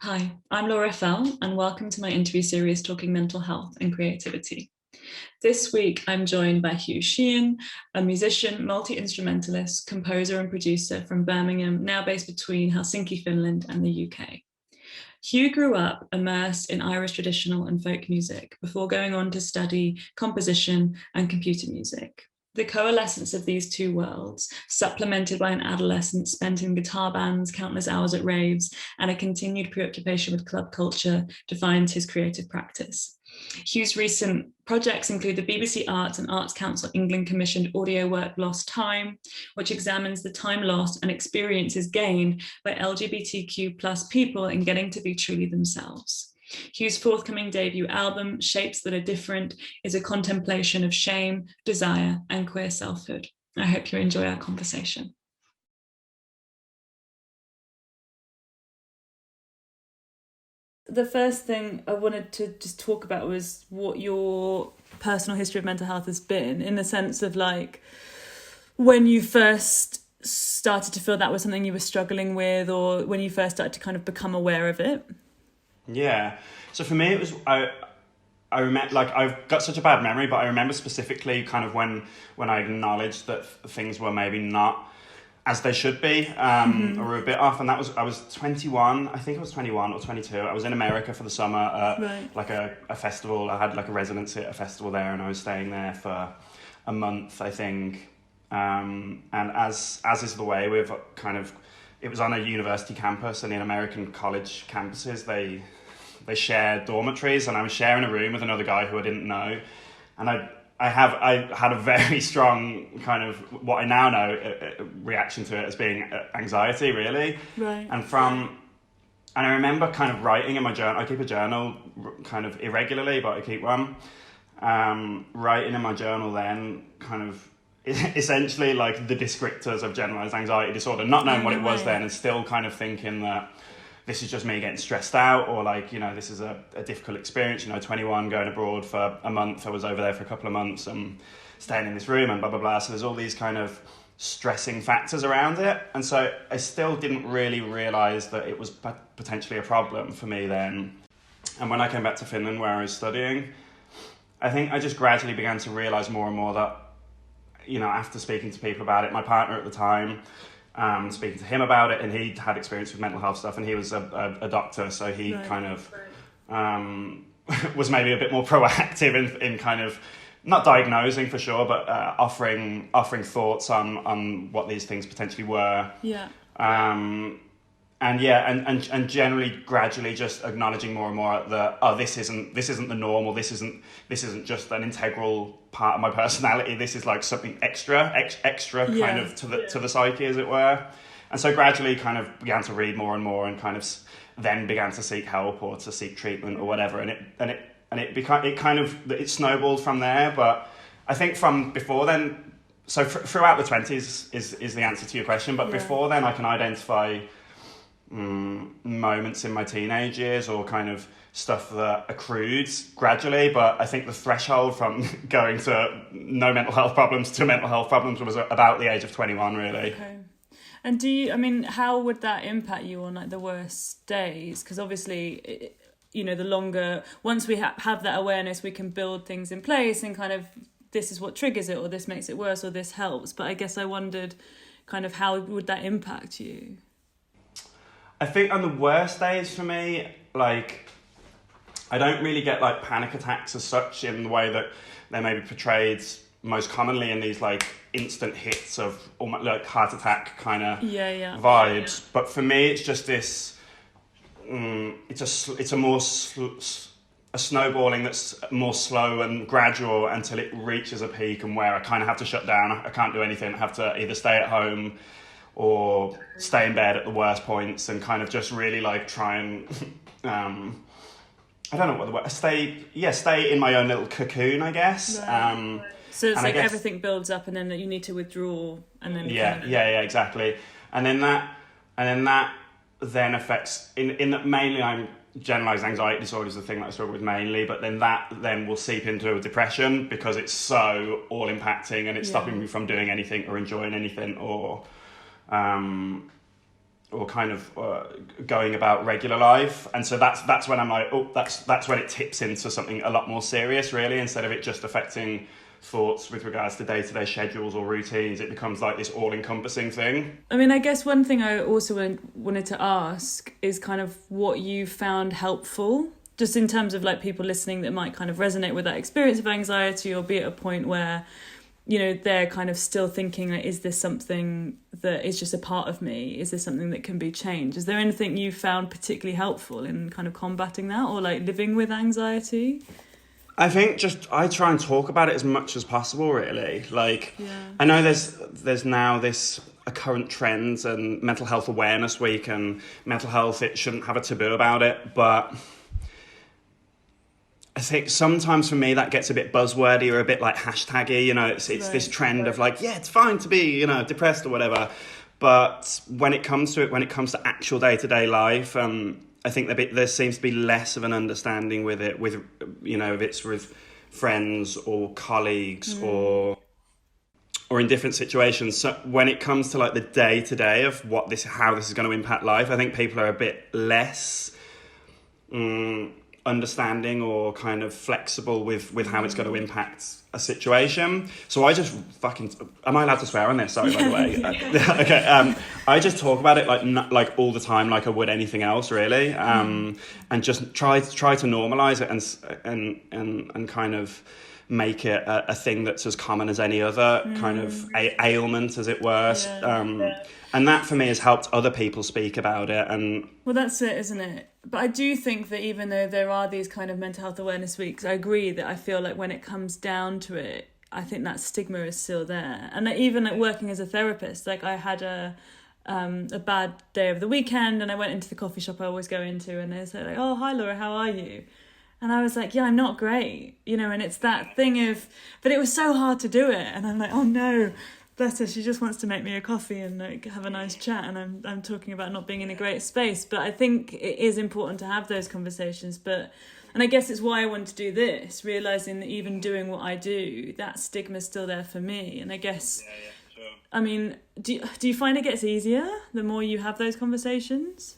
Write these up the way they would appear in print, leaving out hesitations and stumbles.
Hi, I'm Laura Fell, and welcome to my interview series talking mental health and creativity. This week, I'm joined by Hugh Sheehan, a musician, multi-instrumentalist, composer, and producer from Birmingham, now based between Helsinki, Finland, and the UK. Hugh grew up immersed in Irish traditional and folk music before going on to study composition and computer music. The coalescence of these two worlds, supplemented by an adolescence spent in guitar bands, countless hours at raves, and a continued preoccupation with club culture, defines his creative practice. Hugh's recent projects include the BBC Arts and Arts Council England commissioned audio work Lost Time, which examines the time lost and experiences gained by LGBTQ plus people in getting to be truly themselves. Hugh's forthcoming debut album, Shapes That Are Different, is a contemplation of shame, desire, and queer selfhood. I hope you enjoy our conversation. The first thing I wanted to just talk about was what your personal history of mental health has been, in the sense of like when you first started to feel that was something you were struggling with, or when you first started to kind of become aware of it. Yeah. So for me, it was I remember, like, I've got such a bad memory, but I remember specifically kind of when I acknowledged that things were maybe not as they should be, or a bit off, and I was 21. I think I was 21 or 22. I was in America for the summer at like a festival. I had like a residency at a festival there, and I was staying there for a month, I think. And as is the way with kind of, it was on a university campus, and in American college campuses, they share dormitories, and I was sharing a room with another guy who I didn't know, and I had a very strong kind of, what I now know, reaction to it as being anxiety, really. Right. And I remember kind of writing in my journal. I keep a journal kind of irregularly, but I keep one. Writing in my journal then kind of essentially like the descriptors of generalized anxiety disorder, not knowing what it was then, and still kind of thinking that this is just me getting stressed out, or like, this is a difficult experience, 21, going abroad for a month. I was over there for a couple of months and staying in this room and blah, blah, blah. So there's all these kind of stressing factors around it. And so I still didn't really realise that it was potentially a problem for me then. And when I came back to Finland, where I was studying, I think I just gradually began to realise more and more that, after speaking to people about it, my partner at the time, speaking to him about it, and he'd had experience with mental health stuff, and he was a doctor, so he kind of was maybe a bit more proactive in kind of, not diagnosing for sure, but offering thoughts on what these things potentially were. And generally, gradually, just acknowledging more and more that this isn't the normal. This isn't just an integral part of my personality. This is like something extra kind of to the psyche, as it were. And so gradually, kind of began to read more and more, and kind of then began to seek help or to seek treatment or whatever. And it snowballed from there. But I think from before then, so throughout the 20s is the answer to your question. But before then, I can identify moments in my teenage years, or kind of stuff that accrued gradually. But I think the threshold from going to no mental health problems to mental health problems was about the age of 21, really. Okay. And how would that impact you on like the worst days? Because obviously, the longer, once we have that awareness, we can build things in place and kind of, this is what triggers it, or this makes it worse, or this helps. But I guess I wondered kind of how would that impact you? I think on the worst days for me, like, I don't really get like panic attacks as such in the way that they may be portrayed most commonly in these like instant hits of almost like heart attack kind of vibes. But for me, it's just this. It's a snowballing that's more slow and gradual until it reaches a peak, and where I kind of have to shut down. I can't do anything. I have to either stay at home or stay in bed at the worst points, and kind of just really like try and I don't know what the word, stay in my own little cocoon, I guess. So it's like everything builds up, and then you need to withdraw, and then exactly. And then that affects in that mainly I'm generalized anxiety disorder is the thing that I struggle with mainly, but then that will seep into a depression because it's so all impacting, and it's stopping me from doing anything or enjoying anything, or or kind of going about regular life. And so that's when I'm like, oh, that's when it tips into something a lot more serious, really, instead of it just affecting thoughts with regards to day-to-day schedules or routines. It becomes like this all-encompassing thing. I mean, I guess one thing I also wanted to ask is kind of what you found helpful, just in terms of like people listening that might kind of resonate with that experience of anxiety, or be at a point where, you know, they're kind of still thinking, like, is this something that is just a part of me? Is this something that can be changed? Is there anything you found particularly helpful in kind of combating that, or like living with anxiety? I think just I try and talk about it as much as possible, really. Like, I know there's now this a current trend and Mental Health Awareness Week, and mental health, it shouldn't have a taboo about it, but I think sometimes for me that gets a bit buzzwordy or a bit like hashtaggy, you know, it's this trend of like, yeah, it's fine to be, you know, depressed or whatever. But when it comes to actual day-to-day life, I think there seems to be less of an understanding with it, with, you know, if it's with friends or colleagues or in different situations. So when it comes to like the day-to-day of how this is going to impact life, I think people are a bit less understanding or kind of flexible with how it's going to impact a situation. So I just am I allowed to swear on this? Sorry, by the way. Okay. I just talk about it like all the time, like I would anything else, really. And just try to normalize it and kind of make it a thing that's as common as any other kind of ailment, as it were. And that for me has helped other people speak about it. And well, that's it, isn't it? But I do think that even though there are these kind of mental health awareness weeks, I agree that I feel like when it comes down to it, I think that stigma is still there. And even like working as a therapist, like I had a bad day over the weekend, and I went into the coffee shop I always go into, and they said like, "Oh, hi Laura, how are you?" And I was like, yeah, I'm not great, you know. And it's that thing of, but it was so hard to do it, and I'm like, oh no, bless her, she just wants to make me a coffee and like have a nice chat, and I'm talking about not being in a great space. But I think it is important to have those conversations. And I guess it's why I want to do this, realising that even doing what I do, that stigma's still there for me. And I guess, sure. I mean, do you find it gets easier the more you have those conversations?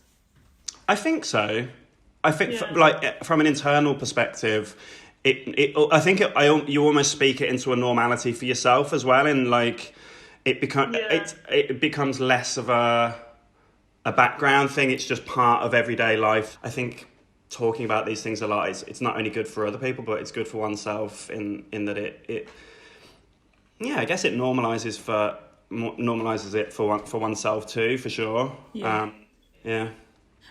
I think so. I think from an internal perspective, you almost speak it into a normality for yourself as well, and like it becomes less of a background thing. It's just part of everyday life. I think talking about these things a lot it's not only good for other people, but it's good for oneself in that it I guess it normalizes it for oneself too, for sure.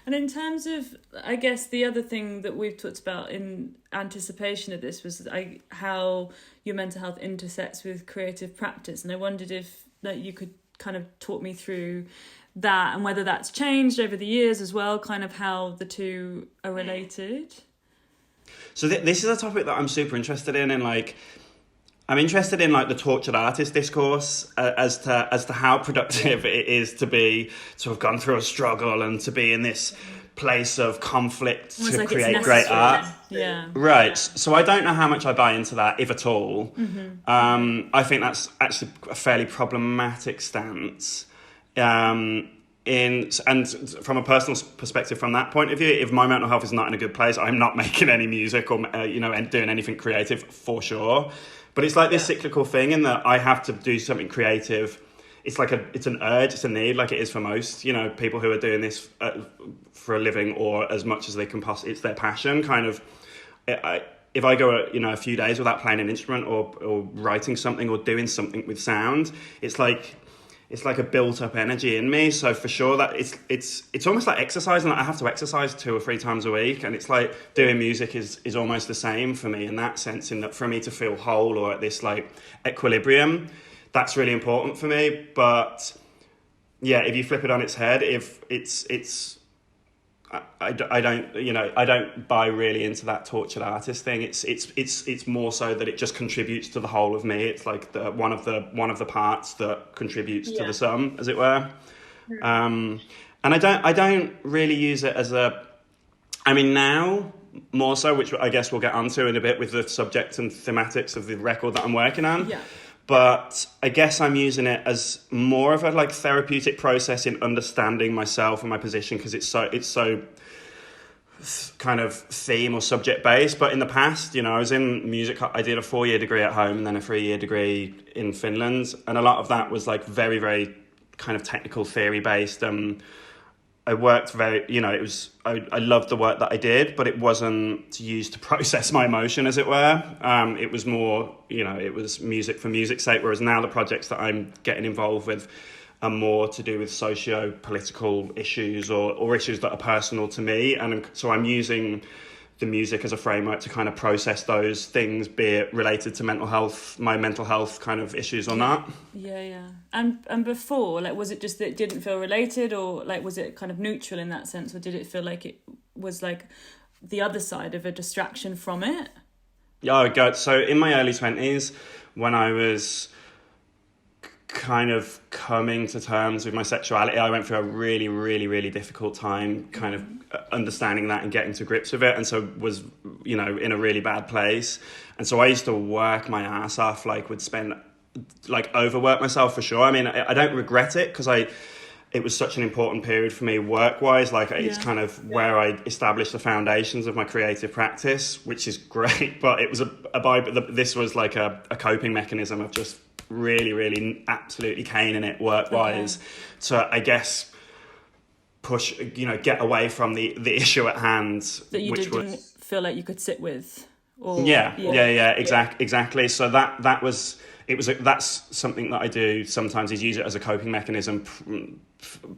And in terms of, I guess, the other thing that we've talked about in anticipation of this was how your mental health intersects with creative practice. And I wondered if that you could kind of talk me through that, and whether that's changed over the years as well, kind of how the two are related. So this is a topic that I'm super interested in, and like, I'm interested in like the tortured artist discourse as to how productive it is to have gone through a struggle and to be in this place of conflict almost to like create great art. Yeah. Right. So I don't know how much I buy into that, if at all. I think that's actually a fairly problematic stance. And from a personal perspective, from that point of view, if my mental health is not in a good place, I'm not making any music or and doing anything creative for sure. But it's like this cyclical thing in that I have to do something creative. It's like it's an urge, it's a need, like it is for most, people who are doing this for a living, or as much as they can possibly, it's their passion. Kind of, if I go, a few days without playing an instrument or writing something or doing something with sound, it's like a built up energy in me. So for sure that it's almost like exercise, and I have to exercise 2 or 3 times a week. And it's like doing music is almost the same for me in that sense, in that for me to feel whole or at this like equilibrium, that's really important for me. But yeah, if you flip it on its head, if I don't buy really into that tortured artist thing. It's more so that it just contributes to the whole of me. It's like one of the parts that contributes to the sum, as it were. And I don't really use it as now more so, which I guess we'll get onto in a bit with the subject and thematics of the record that I'm working on. Yeah. but I guess I'm using it as more of a like therapeutic process in understanding myself and my position, because it's so kind of theme or subject based. But in the past, I was in music. I did a 4-year degree at home and then a 3-year degree in Finland, and a lot of that was like very, very kind of technical theory based. I worked very, it was, I loved the work that I did, but it wasn't used to process my emotion, as it were. It was more, it was music for music's sake, whereas now the projects that I'm getting involved with are more to do with socio-political issues or issues that are personal to me. And so I'm using the music as a framework to kind of process those things, be it related to mental health, my mental health kind of issues or not. Yeah. And before, like, was it just that it didn't feel related, or like was it kind of neutral in that sense, or did it feel like it was like the other side of a distraction from it? Yeah, so in my early 20s, when I was kind of coming to terms with my sexuality, I went through a really, really, really difficult time kind of understanding that and getting to grips with it, and so was in a really bad place. And so I used to work my ass off, overwork myself for sure. I mean, I don't regret it, because it was such an important period for me work-wise. It's kind of where I established the foundations of my creative practice, which is great, but it was this was like a coping mechanism of just really, really absolutely caning it work-wise. Okay. So I guess push, get away from the issue at hand. That you didn't feel like you could sit with. Or, Exactly. So that's something that I do sometimes, is use it as a coping mechanism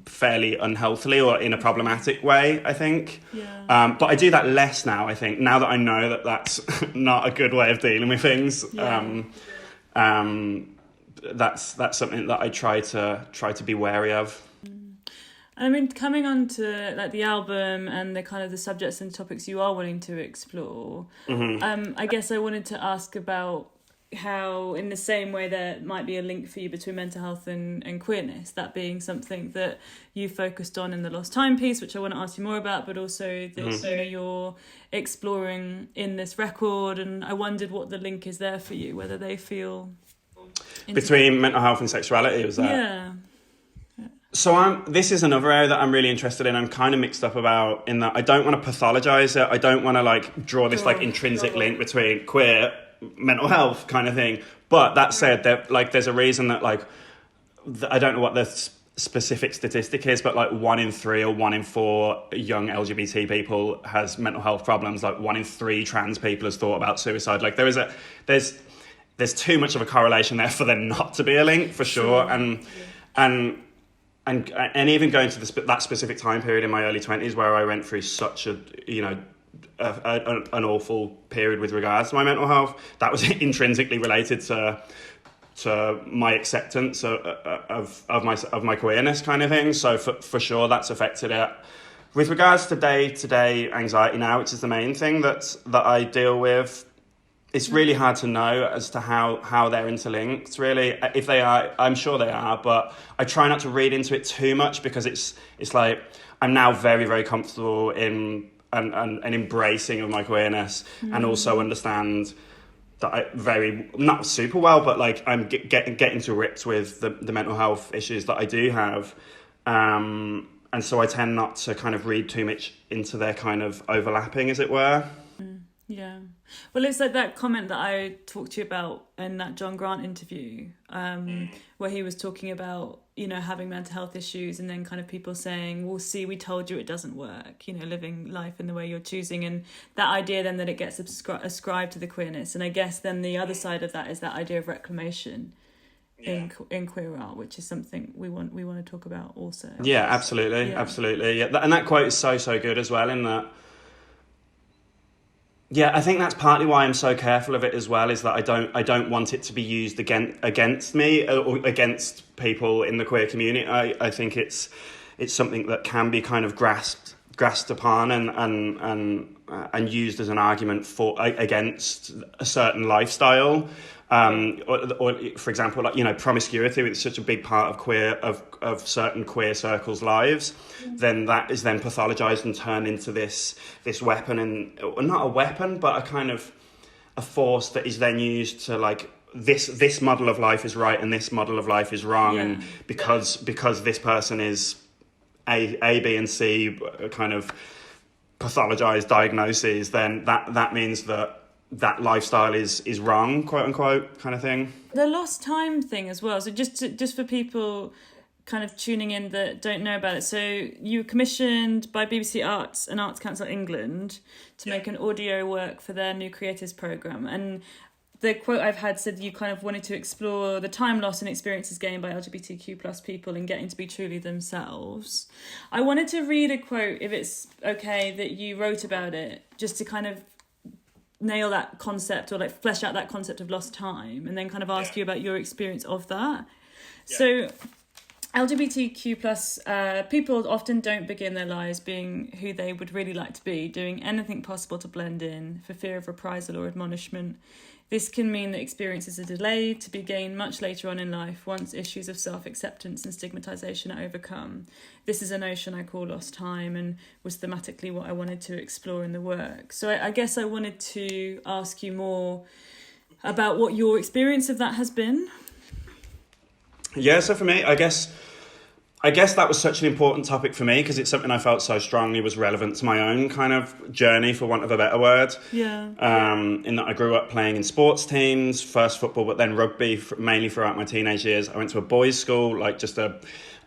fairly unhealthily or in a problematic way, I think. Yeah. But I do that less now, I think, now that I know that that's not a good way of dealing with things. Yeah. That's something that I try to be wary of. I mean, coming on to like the album and the kind of the subjects and topics you are wanting to explore, I guess I wanted to ask about how, in the same way there might be a link for you between mental health and queerness, that being something that you focused on in the Lost Time piece, which I want to ask you more about, but also that you're exploring in this record, and I wondered what the link is there for you, whether they feel between mental health and sexuality, was that? Yeah. So this is another area that I'm really interested in. I'm kind of mixed up about, in that I don't want to pathologise it. I don't want to draw this intrinsic link between queer mental health kind of thing. But that said, there's a reason that I don't know what the specific statistic is, but 1 in 3 or 1 in 4 young LGBT people has mental health problems. 1 in 3 trans people has thought about suicide. There's too much of a correlation there for there not to be a link, for sure. And even going to that specific time period in my early 20s where I went through such an awful period with regards to my mental health, that was intrinsically related to my acceptance of my queerness kind of thing. So for sure that's affected it. With regards to day-to-day anxiety now, which is the main thing that I deal with, it's really hard to know as to how they're interlinked, really. If they are, I'm sure they are, but I try not to read into it too much, because it's like I'm now very, very comfortable in and embracing of my queerness, and also understand that not super well, but I'm getting to grips with the mental health issues that I do have. And so I tend not to kind of read too much into their kind of overlapping, as it were. Yeah. Well, it's like that comment that I talked to you about in that John Grant interview, where he was talking about, having mental health issues, and then kind of people saying, well, see, we told you it doesn't work, living life in the way you're choosing. And that idea then that it gets ascribed to the queerness. And I guess then the other side of that is that idea of reclamation in queer art, which is something we want to talk about also. Yeah, absolutely. Yeah. Absolutely. Yeah. And that quote is so good as well, in that. Yeah, I think that's partly why I'm so careful of it as well, is that I don't want it to be used against me or against people in the queer community. I think it's something that can be kind of grasped upon and used as an argument against a certain lifestyle. Or for example, promiscuity, which is such a big part of certain queer circles' lives, then that is then pathologized and turned into this weapon, and not a weapon, but a kind of a force that is then used to this model of life is right and this model of life is wrong, and because this person is A, B, and C kind of pathologized diagnoses, then that means that lifestyle is wrong, quote unquote, kind of thing. The lost time thing as well. So just for people kind of tuning in that don't know about it. So you were commissioned by BBC Arts and Arts Council England to make an audio work for their new creators programme. And the quote I've had said you kind of wanted to explore the time loss and experiences gained by LGBTQ plus people in getting to be truly themselves. I wanted to read a quote, if it's okay, that you wrote about it, just to kind of nail that concept, or like flesh out that concept of lost time, and then kind of ask you about your experience of that. So LGBTQ plus people often don't begin their lives being who they would really like to be, doing anything possible to blend in for fear of reprisal or admonishment. This can mean that experiences are delayed to be gained much later on in life, once issues of self-acceptance and stigmatisation are overcome. This is a notion I call lost time, and was thematically what I wanted to explore in the work. So I guess I wanted to ask you more about what your experience of that has been. Yeah, so for me, I guess that was such an important topic for me because it's something I felt so strongly was relevant to my own kind of journey, for want of a better word. Yeah. In that I grew up playing in sports teams, first football, but then rugby mainly throughout my teenage years. I went to a boys' school, like just a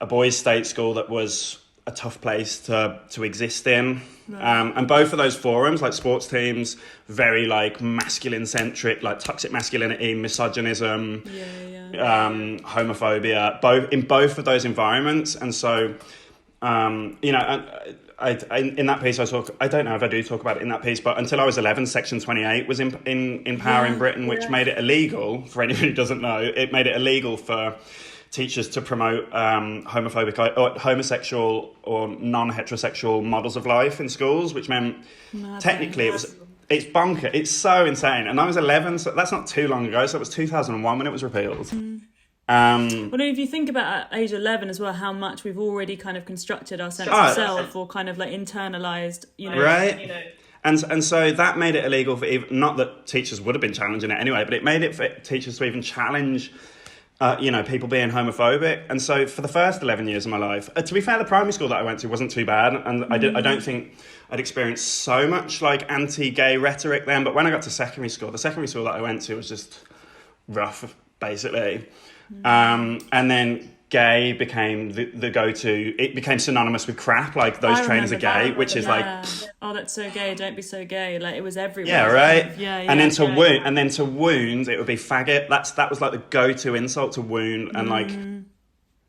boys' state school that was a tough place to exist in. Right. And both of those forums, like sports teams, very like masculine centric, like toxic masculinity, misogynism, homophobia, both of those environments. And so, you know, I in that piece I don't know if I do talk about it in that piece, but until I was 11, Section 28 was in power in Britain, which made it illegal, for anybody who doesn't know, it made it illegal for teachers to promote homophobic or homosexual or non-heterosexual models of life in schools, which meant technically it's bonkers. It's so insane. And I was 11, so that's not too long ago. So it was 2001 when it was repealed. Well, if you think about at age 11 as well, how much we've already kind of constructed our sense of self, or kind of like internalized, you know. Right. You know. And so that made it illegal for even, not that teachers would have been challenging it anyway, but it made it for teachers to even challenge people being homophobic. And so for the first 11 years of my life, to be fair, the primary school that I went to wasn't too bad. And I don't think I'd experienced so much like anti-gay rhetoric then. But when I got to secondary school, the secondary school that I went to was just rough, basically. And then gay became the go-to. It became synonymous with crap, like those trainers are gay, which is like, oh, that's so gay, don't be so gay. Like, it was everywhere. Yeah, right. And then to wound, wound, it would be faggot. That was like the go-to insult to wound. And like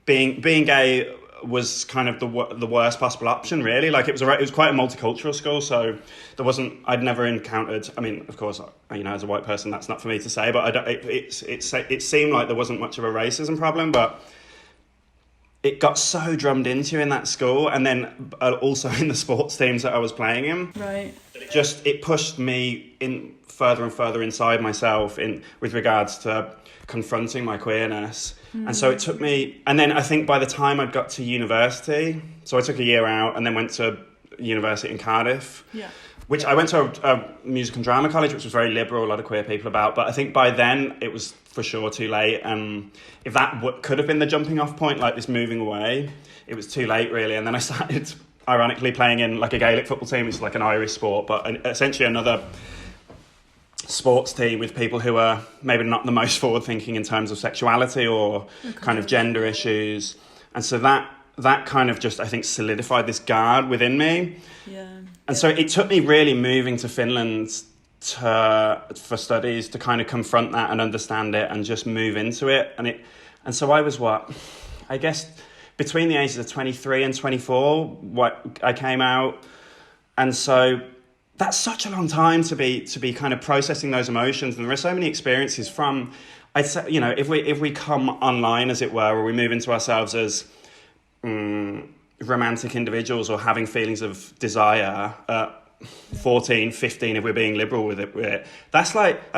being gay was kind of the worst possible option, really. Like it was quite a multicultural school, so I'd never encountered, I mean, of course, you know, as a white person, that's not for me to say, but it seemed like there wasn't much of a racism problem, but it got so drummed into you in that school, and then also in the sports teams that I was playing in. Right. It pushed me in further and further inside myself with regards to confronting my queerness. And so it took me, and then I think by the time I'd got to university, so I took a year out and then went to university in Cardiff. Yeah. Which I went to a music and drama college, which was very liberal, a lot of queer people about. But I think by then it was for sure too late. And if that could have been the jumping off point, like this moving away, it was too late, really. And then I started, ironically, playing in like a Gaelic football team, which is like an Irish sport, but essentially another sports team with people who are maybe not the most forward thinking in terms of sexuality or kind of gender issues. And so that kind of just, I think, solidified this guard within me. Yeah. And so it took me really moving to Finland for studies to kind of confront that and understand it and just move into it. And so I was I guess between the ages of 23 and 24, I came out. And so that's such a long time to be kind of processing those emotions. And there are so many experiences from, I'd say, you know, if we come online, as it were, or we move into ourselves as romantic individuals or having feelings of desire at 14, 15, if we're being liberal with it, that's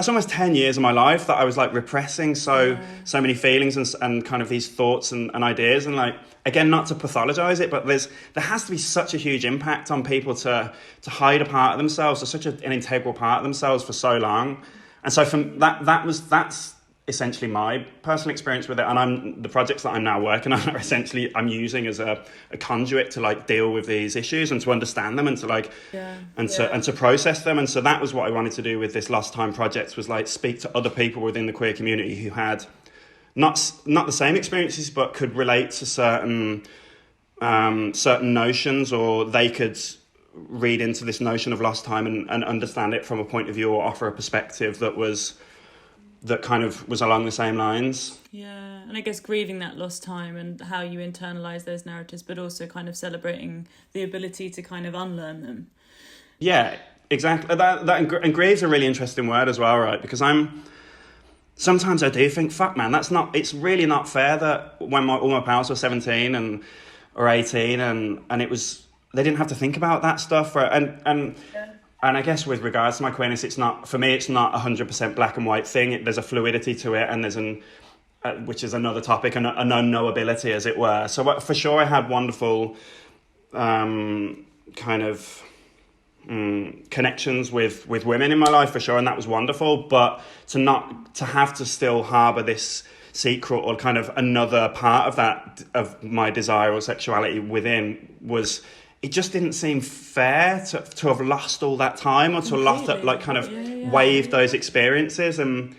almost 10 years of my life that I was like repressing so many feelings and kind of these thoughts and ideas. And like, again, not to pathologize it, but there has to be such a huge impact on people to hide a part of themselves, or such an integral part of themselves for so long. And so from that's essentially my personal experience with it, and the projects that I'm now working on are essentially I'm using as a conduit to like deal with these issues and to understand them and to like to process them. And so that was what I wanted to do with this Lost Time project, was like speak to other people within the queer community who had not the same experiences but could relate to certain notions, or they could read into this notion of lost time and understand it from a point of view, or offer a perspective that kind of was along the same lines. Yeah, and I guess grieving that lost time and how you internalise those narratives, but also kind of celebrating the ability to kind of unlearn them. Yeah, exactly. And grieve's a really interesting word as well, right? Because sometimes I do think, fuck man, it's really not fair that when all my pals were 17 or 18 and it was, they didn't have to think about that stuff. And I guess with regards to my queerness, it's not 100% black and white thing. There's a fluidity to it, and there's which is another topic, an unknowability, as it were. So for sure, I had wonderful connections with women in my life, for sure, and that was wonderful. But to have to still harbour this secret or kind of another part of my desire or sexuality within it just didn't seem fair to have lost all that time, or to have like kind of waived those experiences. And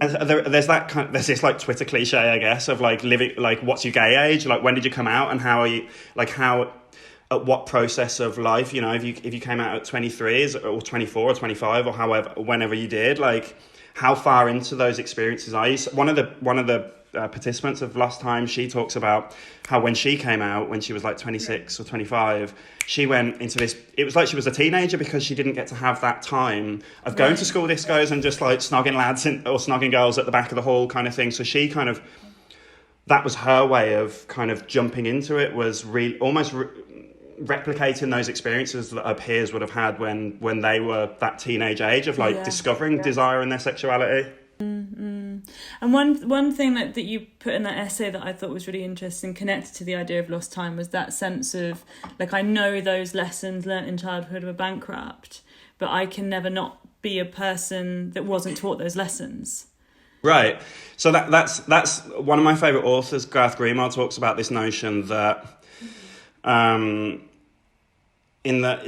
there's this like Twitter cliche, I guess, of like living, like, what's your gay age? Like, when did you come out, and how are you, like, at what process of life, you know, if you came out at 23 or 24 or 25 or however, whenever you did, like, how far into those experiences are you? One of the participants of Lost Time, she talks about how when she came out, when she was like 26 or 25, she went into this, it was like she was a teenager, because she didn't get to have that time of going to school discos and just like snogging lads or snogging girls at the back of the hall kind of thing. So she kind of, that was her way of kind of jumping into it, was replicating those experiences that her peers would have had when they were that teenage age of like discovering desire in their sexuality. Mm-hmm. And one thing that you put in that essay that I thought was really interesting, connected to the idea of lost time, was that sense of like, I know those lessons learnt in childhood were bankrupt, but I can never not be a person that wasn't taught those lessons. Right. So that's one of my favourite authors, Garth. Greenwell, talks about this notion that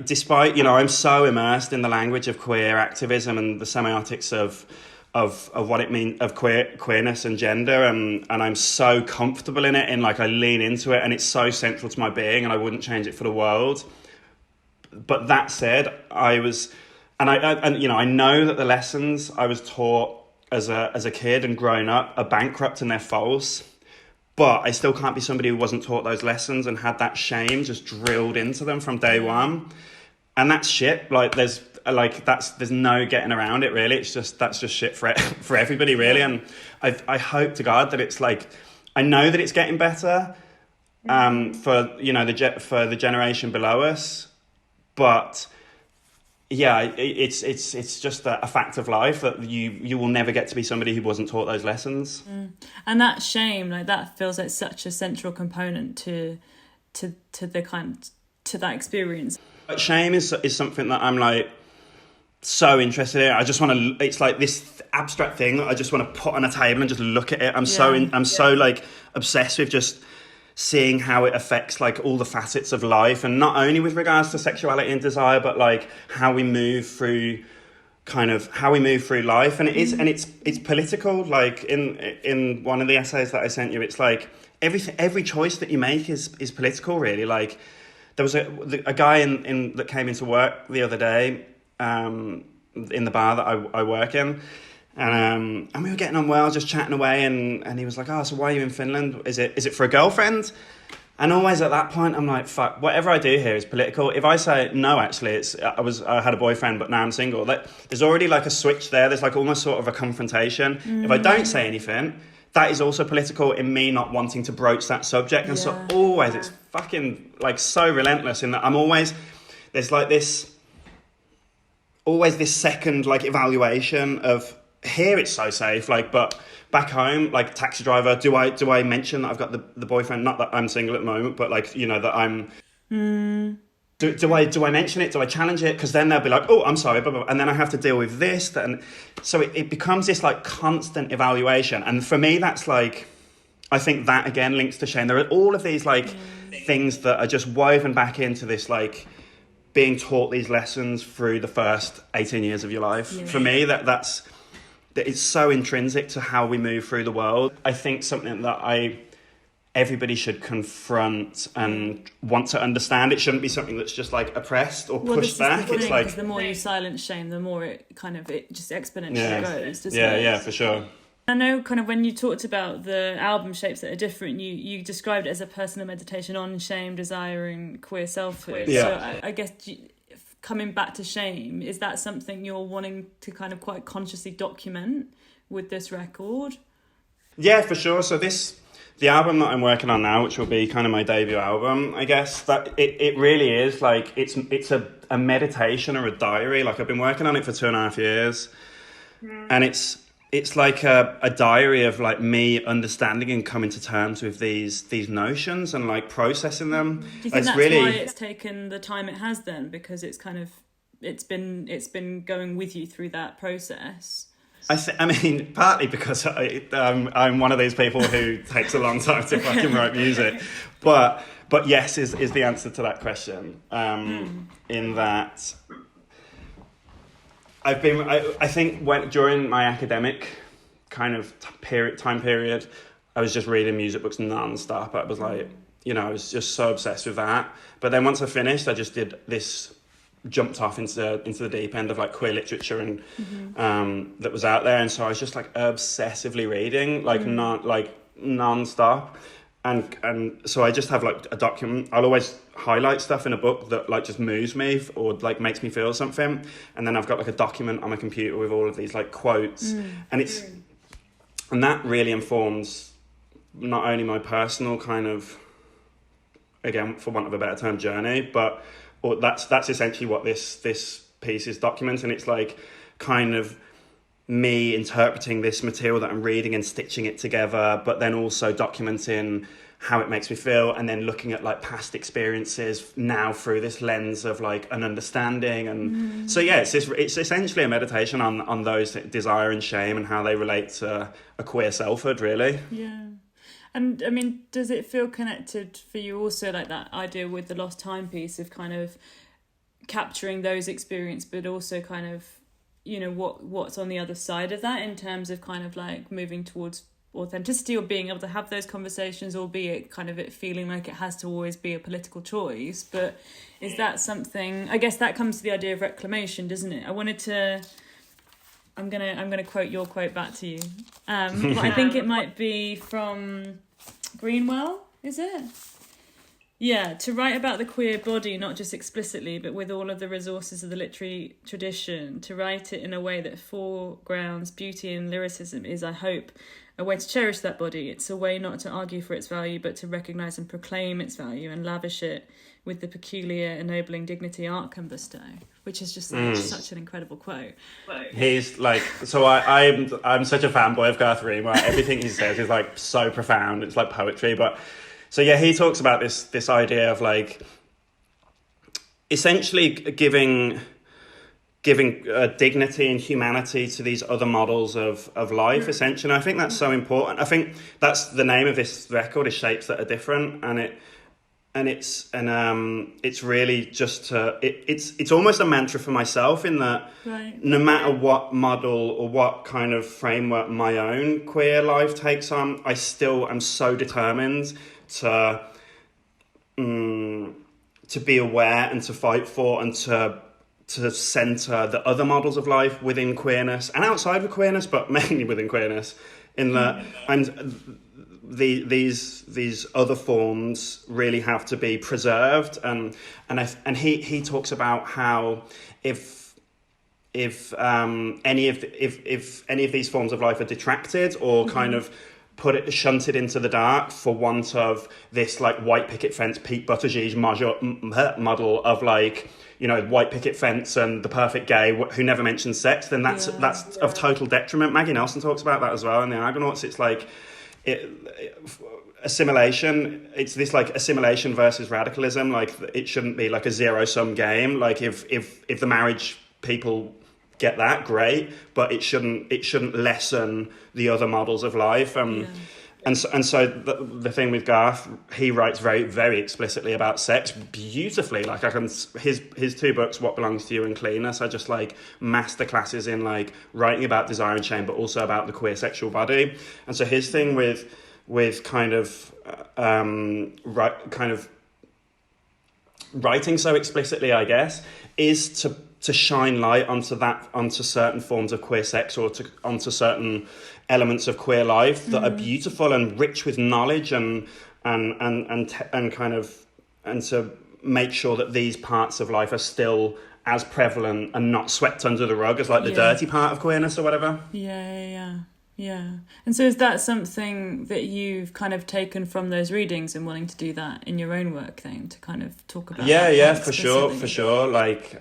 despite, you know, I'm so immersed in the language of queer activism and the semiotics of what it means, of queerness and gender, and I'm so comfortable in it, and like I lean into it, and it's so central to my being, and I wouldn't change it for the world. But that said, I know that the lessons I was taught as a kid and growing up are bankrupt and they're false. But I still can't be somebody who wasn't taught those lessons and had that shame just drilled into them from day one. And that's shit. Like there's no getting around it, really. That's just shit for everybody, really. And I hope to God that it's like, I know that it's getting better for, you know, for the generation below us. But yeah, it's just a fact of life that you will never get to be somebody who wasn't taught those lessons. And that shame, like, that feels like such a central component to that experience. But shame is something that I'm like so interested in. I just want to. It's like this abstract thing that I just want to put on a table and just look at it. I'm so like obsessed with just seeing how it affects like all the facets of life, and not only with regards to sexuality and desire, but like how we move through life. And it's political. Like in one of the essays that I sent you, it's like every choice that you make is political, really. Like there was a guy that came into work the other day in the bar that I work in. And we were getting on well, just chatting away, and he was like, "Oh, so why are you in Finland? Is it for a girlfriend?" And always at that point, I'm like, "Fuck, whatever I do here is political." If I say no, actually, I had a boyfriend, but now I'm single. There's already like a switch there. There's like almost sort of a confrontation. If I don't say anything, that is also political in me not wanting to broach that subject. And so always, it's fucking like so relentless in that there's like this second like evaluation of. Here it's so safe, like, but back home, like taxi driver, do I mention that I've got the boyfriend? Not that I'm single at the moment, but like, you know, that I'm. do I mention it? Do I challenge it? Because then they'll be like, oh, I'm sorry, blah, blah, blah. And then I have to deal with this. And so it becomes this like constant evaluation. And for me, that's like, I think that again links to shame. There are all of these like things that are just woven back into this like being taught these lessons through the first 18 years of your life. Yeah. For me, that it's so intrinsic to how we move through the world. I think something that everybody should confront and want to understand. It shouldn't be something that's just like oppressed or pushed back. It's like the more you silence shame, the more it just exponentially goes. Doesn't it? Yeah, for sure. I know kind of when you talked about the album shapes that are different, you described it as a personal meditation on shame, desire and queer selfhood. Yeah. So I guess coming back to shame, is that something you're wanting to kind of quite consciously document with this record? Yeah, for sure. So the album that I'm working on now, which will be kind of my debut album, I guess, that it really is like, it's a meditation or a diary. Like I've been working on it for 2.5 years and it's like a diary of like me understanding and coming to terms with these notions and like processing them. Do you think that's really why it's taken the time it has then? Because it's kind of, it's been going with you through that process? I mean, partly because I'm one of these people who takes a long time to fucking write music, but yes is the answer to that question. In that, I think during my academic kind of time period, I was just reading music books non-stop. I was like, I was just so obsessed with that. But then once I finished, I just did this. Jumped off into the deep end of like queer literature and that was out there, and so I was just like obsessively reading like non-stop, and so I just have like a document. I'll always highlight stuff in a book that like just moves me or like makes me feel something, and then I've got like a document on my computer with all of these like quotes, and that really informs not only my personal kind of, again for want of a better term, journey, but that's essentially what this piece is documenting. It's like kind of me interpreting this material that I'm reading and stitching it together, but then also documenting how it makes me feel, and then looking at like past experiences now through this lens of like an understanding. And so it's essentially a meditation on those desire and shame and how they relate to a queer selfhood, really. Yeah. And I mean, does it feel connected for you also, like that idea with the Lost Time piece of kind of capturing those experiences, but also kind of, what's on the other side of that in terms of kind of like moving towards authenticity or being able to have those conversations, albeit kind of it feeling like it has to always be a political choice? But is that something, I guess that comes to the idea of reclamation, doesn't it? I'm gonna quote your quote back to you. But I think it might be from Greenwell, is it? Yeah, to write about the queer body, not just explicitly, but with all of the resources of the literary tradition, to write it in a way that foregrounds beauty and lyricism is, I hope, a way to cherish that body. It's a way not to argue for its value, but to recognise and proclaim its value and lavish it with the peculiar, ennobling dignity art can bestow, which is just such an incredible quote. He's like, so I'm such a fanboy of Garth. Everything he says is like so profound. It's like poetry. But so yeah, he talks about this idea of like essentially giving dignity and humanity to these other models of life, essentially. And I think that's so important. I think that's the name of this record, is Shapes That Are Different, and it's really just it's almost a mantra for myself, in that no matter what model or what kind of framework my own queer life takes on, I still am so determined to be aware and to fight for and to centre the other models of life within queerness and outside of queerness, but mainly within queerness, in that these other forms really have to be preserved, and he talks about how if any of these forms of life are detracted or kind of shunted into the dark for want of this like white picket fence Pete Buttigieg's model of like, white picket fence and the perfect gay who never mentions sex, then that's of total detriment. Maggie Nelson talks about that as well in the Argonauts. It's like assimilation, it's this like assimilation versus radicalism. Like it shouldn't be like a zero-sum game. Like if the marriage people get that, great, but it shouldn't lessen the other models of life. And so the thing with Garth, he writes very, very explicitly about sex beautifully. Like his two books, What Belongs to You and Cleanness, are just like masterclasses in like writing about desire and shame, but also about the queer sexual body. And so his thing with kind of writing so explicitly, I guess, is to shine light onto certain forms of queer sex, or onto certain elements of queer life that are beautiful and rich with knowledge, and to make sure that these parts of life are still as prevalent and not swept under the rug as like the dirty part of queerness or whatever. Yeah. And so is that something that you've kind of taken from those readings and wanting to do that in your own work then, to kind of talk about that for sure. Like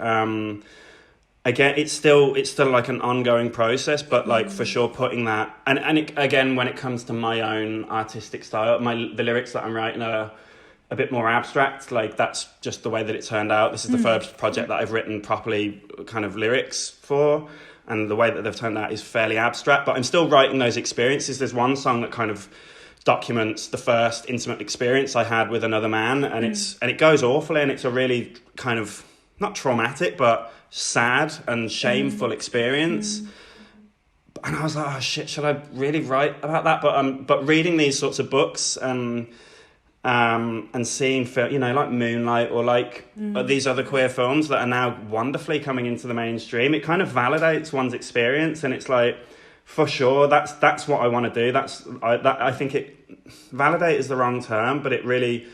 again, it's still like an ongoing process, but like for sure putting that, and it, again, when it comes to my own artistic style, the lyrics that I'm writing are a bit more abstract. Like that's just the way that it turned out. This is the first project that I've written properly kind of lyrics for, and the way that they've turned out is fairly abstract, but I'm still writing those experiences. There's one song that kind of documents the first intimate experience I had with another man, and it goes awfully, and it's a really kind of not traumatic but sad and shameful experience. And I was like, oh shit, should I really write about that? But reading these sorts of books and seeing like Moonlight or like these other queer films that are now wonderfully coming into the mainstream, it kind of validates one's experience, and it's like, for sure, that's what I want to do. I think it validate is the wrong term, but it really.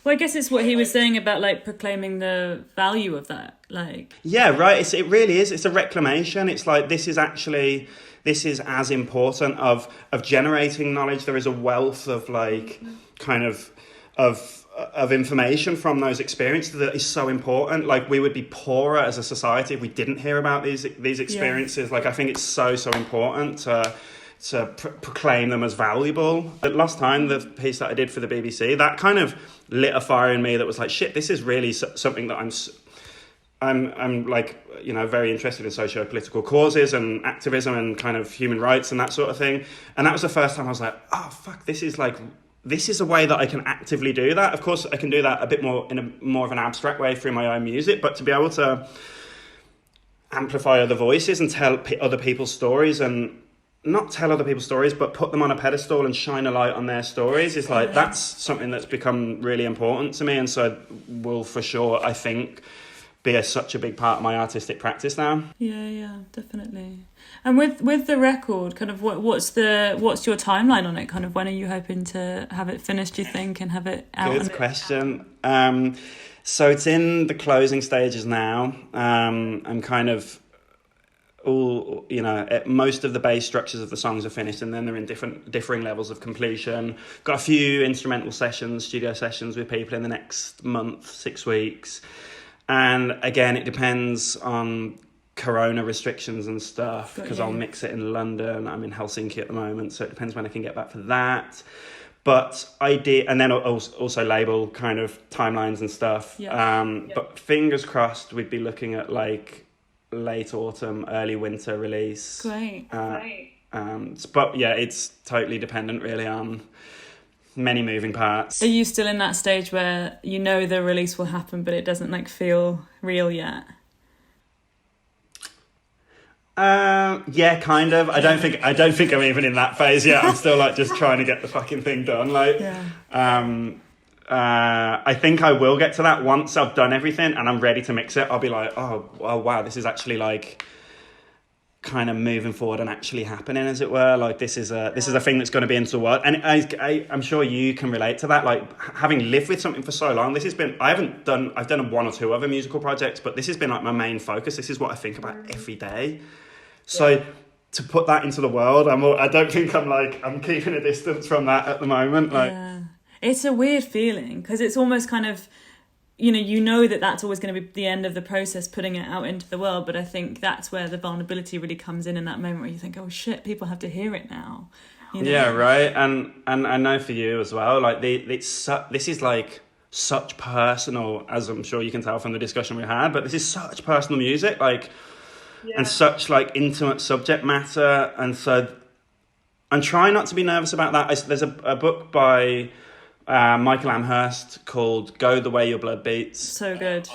Well, I guess it's what he was saying about like proclaiming the value of that, like. Yeah, right. It really is. It's a reclamation. It's like this is as important of generating knowledge. There is a wealth of like kind of information from those experiences that is so important. Like we would be poorer as a society if we didn't hear about these experiences. Like I think it's so important to proclaim them as valuable. At Lost Time, the piece that I did for the BBC, that kind of lit a fire in me that was like, shit, this is really something that I'm like, very interested in socio-political causes and activism and kind of human rights and that sort of thing. And that was the first time I was like, oh fuck, this is a way that I can actively do that. Of course, I can do that a bit more in a more of an abstract way through my own music, but to be able to amplify other voices and tell other people's stories, and not tell other people's stories, but put them on a pedestal and shine a light on their stories, is like, that's something that's become really important to me, and so will for sure, I think, be such a big part of my artistic practice now. Yeah, definitely. And with the record, kind of what's your timeline on it? Kind of when are you hoping to have it finished, do you think, and have it out? Good question. So it's in the closing stages now. I'm kind of most of the bass structures of the songs are finished, and then they're in differing levels of completion. Got a few instrumental studio sessions with people in the next month, 6 weeks. And again, it depends on corona restrictions and stuff, because I'll mix it in London. I'm in Helsinki at the moment, so it depends when I can get back for that. But and then also label kind of timelines and stuff. But fingers crossed, we'd be looking at like late autumn, early winter release. Great. But yeah, it's totally dependent really on many moving parts. Are you still in that stage where the release will happen, but it doesn't like feel real yet? Yeah, kind of. I don't think I'm even in that phase yet. I'm still like just trying to get the fucking thing done. Like, I think I will get to that once I've done everything and I'm ready to mix it. I'll be like, oh wow, this is actually like kind of moving forward and actually happening, as it were. Like this is a thing that's going to be into the world, and I'm sure you can relate to that. Like having lived with something for so long, I've done one or two other musical projects, but this has been like my main focus. This is what I think about every day. So to put that into the world, I don't think I'm keeping a distance from that at the moment. Like, it's a weird feeling because it's almost kind of, that's always going to be the end of the process, putting it out into the world. But I think that's where the vulnerability really comes in that moment where you think, oh shit, people have to hear it now. you know? Yeah, right. And I know for you as well, like this is like such personal, as I'm sure you can tell from the discussion we had, but this is such personal music, like, and such like intimate subject matter. And so I'm trying not to be nervous about that. There's a book by Michael Amherst called Go the Way Your Blood Beats. So good.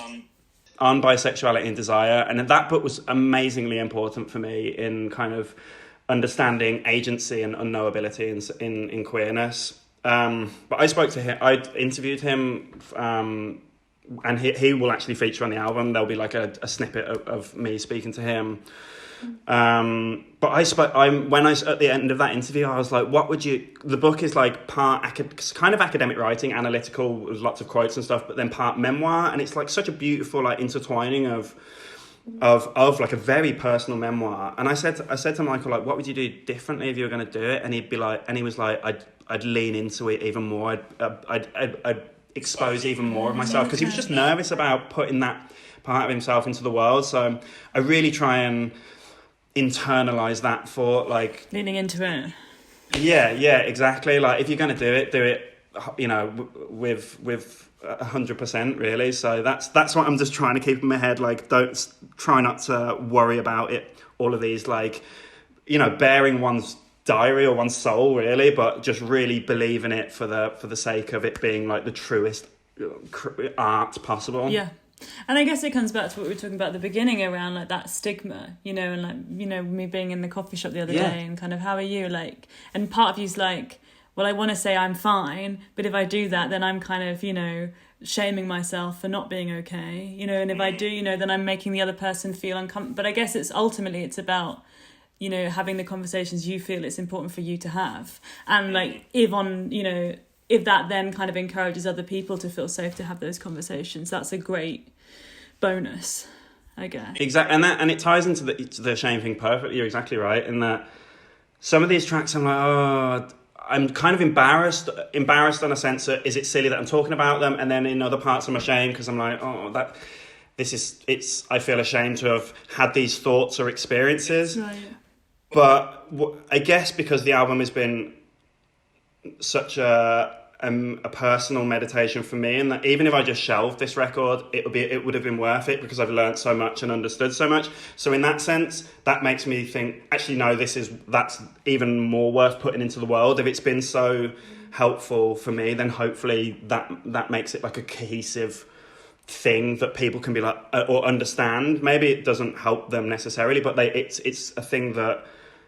On bisexuality and desire. And that book was amazingly important for me in kind of understanding agency and unknowability in queerness. But I spoke to him, I interviewed him, and he will actually feature on the album. There'll be like a snippet of me speaking to him. But when I was at the end of that interview, I was like, the book is like part kind of academic writing, analytical, with lots of quotes and stuff, but then part memoir, and it's like such a beautiful like intertwining of like a very personal memoir. And I said to Michael, like, what would you do differently if you were going to do it? And he was like, I'd lean into it even more. I'd expose even more of myself, because he was just nervous about putting that part of himself into the world. So I really try and internalize that for like leaning into it. Yeah, exactly. Like if you're going to do it, you know, with 100% really. So that's what I'm just trying to keep in my head. Like, don't try not to worry about it. All of these, like, you know, bearing one's diary or one's soul really, but just really believe in it for the sake of it being like the truest art possible. Yeah. And I guess it comes back to what we were talking about at the beginning around like that stigma, you know, and like, you know, me being in the coffee shop the other day and kind of, how are you? Like, and part of you's like, well, I want to say I'm fine, but if I do that, then I'm kind of, you know, shaming myself for not being okay, you know, and if I do, you know, then I'm making the other person feel uncomfortable. But I guess it's about, you know, having the conversations you feel it's important for you to have. And like, if that then kind of encourages other people to feel safe to have those conversations, that's a great bonus, I guess. Exactly, and it ties into the shame thing perfectly. You're exactly right in that some of these tracks I'm like, oh, I'm kind of embarrassed in a sense that, is it silly that I'm talking about them? And then in other parts I'm ashamed because I'm like, oh, I feel ashamed to have had these thoughts or experiences. Right. But I guess because the album has been such a personal meditation for me, and that even if I just shelved this record, it would have been worth it because I've learned so much and understood so much. So in that sense, that makes me think, actually no, that's even more worth putting into the world. If it's been so helpful for me, then hopefully that makes it like a cohesive thing that people can be like or understand. Maybe it doesn't help them necessarily, but it's a thing that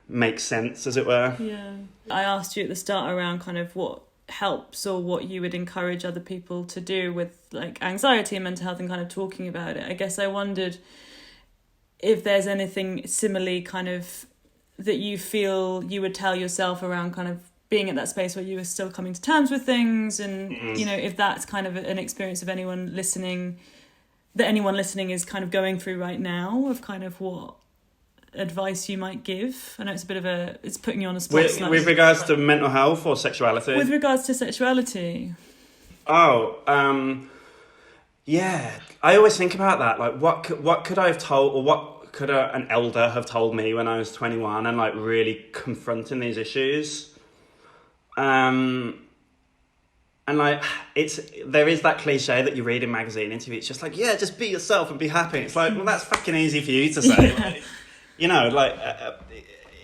makes sense, as it were. Yeah. I asked you at the start around kind of what helps or what you would encourage other people to do with like anxiety and mental health and kind of talking about it. I guess I wondered if there's anything similarly kind of that you feel you would tell yourself around kind of being at that space where you were still coming to terms with things, and you know, if that's kind of an experience of anyone listening is kind of going through right now, of kind of what advice you might give. I know it's putting you on a spot with regards to mental health or sexuality. With regards to sexuality. Yeah, I always think about that. Like, what could I have told, or what could an elder have told me when I was 21 and like really confronting these issues? And like, there is that cliche that you read in magazine interviews. It's just like, yeah, just be yourself and be happy. It's like, well, that's fucking easy for you to say. Yeah. Like, you know, like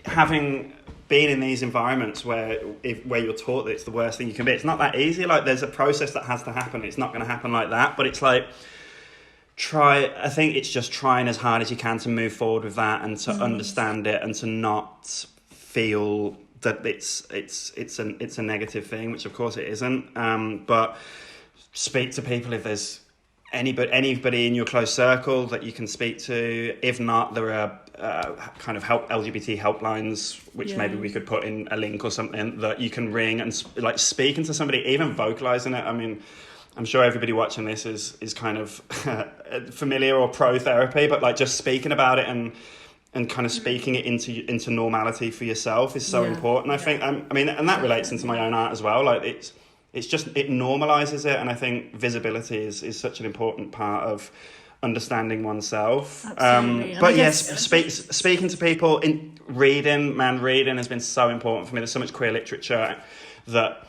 having been in these environments where you're taught that it's the worst thing you can be. It's not that easy. Like, there's a process that has to happen. It's not going to happen like that. But it's like, I think it's just trying as hard as you can to move forward with that and to understand it and to not feel that it's a negative thing, which of course it isn't. But speak to people if there's anybody in your close circle that you can speak to. If not, there are kind of LGBT helplines, which maybe we could put in a link or something that you can ring and like speaking to somebody, even vocalizing it. I mean, I'm sure everybody watching this is kind of familiar or pro therapy, but like just speaking about it and kind of speaking it into normality for yourself is so important. I think, I mean, and that relates into my own art as well. Like it normalizes it. And I think visibility is such an important part of understanding oneself. Absolutely. But yes, speaking to people, reading has been so important for me. There's so much queer literature that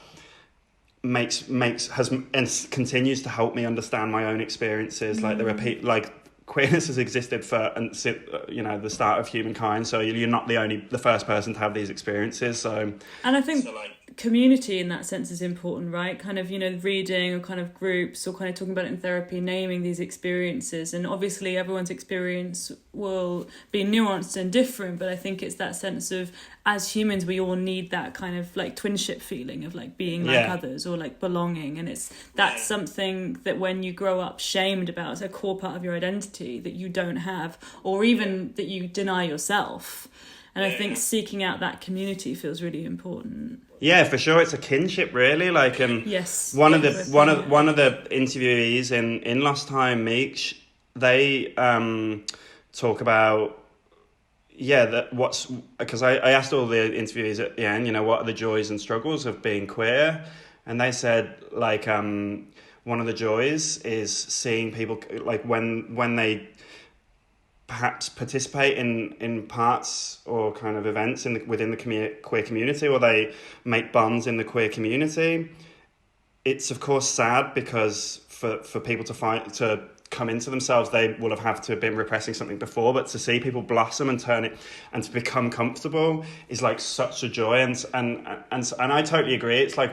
has and continues to help me understand my own experiences. Like queerness has existed for the start of humankind, so you're not the first person to have these experiences. So, and I think community in that sense is important, right? Kind of, reading or kind of groups or kind of talking about it in therapy, naming these experiences. And obviously everyone's experience will be nuanced and different, but I think it's that sense of, as humans, we all need that kind of like twinship feeling of like being like others or like belonging. And that's something that when you grow up shamed about, it's a core part of your identity that you don't have, or even that you deny yourself. And I think seeking out that community feels really important. Yeah, for sure. It's a kinship, really. Like, yes. One of the interviewees in Lost Time, Meek, they talk about because I asked all the interviewees at the end, what are the joys and struggles of being queer, and they said like one of the joys is seeing people like when they perhaps participate in parts or kind of events within the queer community, or they make bonds in the queer community. It's of course sad because for people to come into themselves, they will have to have been repressing something before, but to see people blossom and turn it and to become comfortable is like such a joy. And I totally agree. It's like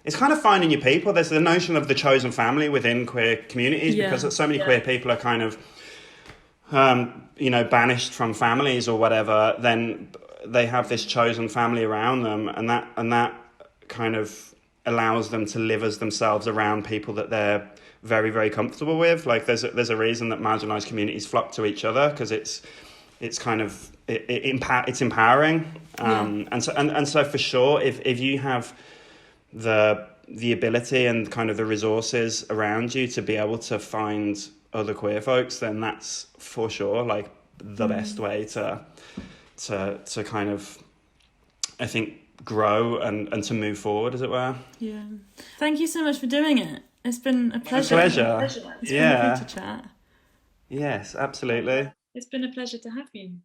it's kind of finding your people. There's the notion of the chosen family within queer communities because so many queer people are kind of banished from families or whatever. Then they have this chosen family around them, and that kind of allows them to live as themselves around people that they're very, very comfortable with. Like there's a reason that marginalized communities flock to each other, because it's kind of it's empowering. And so for sure, if you have the ability and kind of the resources around you to be able to find other queer folks, then that's for sure like the best way to kind of, I think, grow and to move forward, as it were. Yeah. Thank you so much for doing it. It's been a pleasure. It's been a pleasure. It's been a pleasure to chat. Yes, absolutely. It's been a pleasure to have you.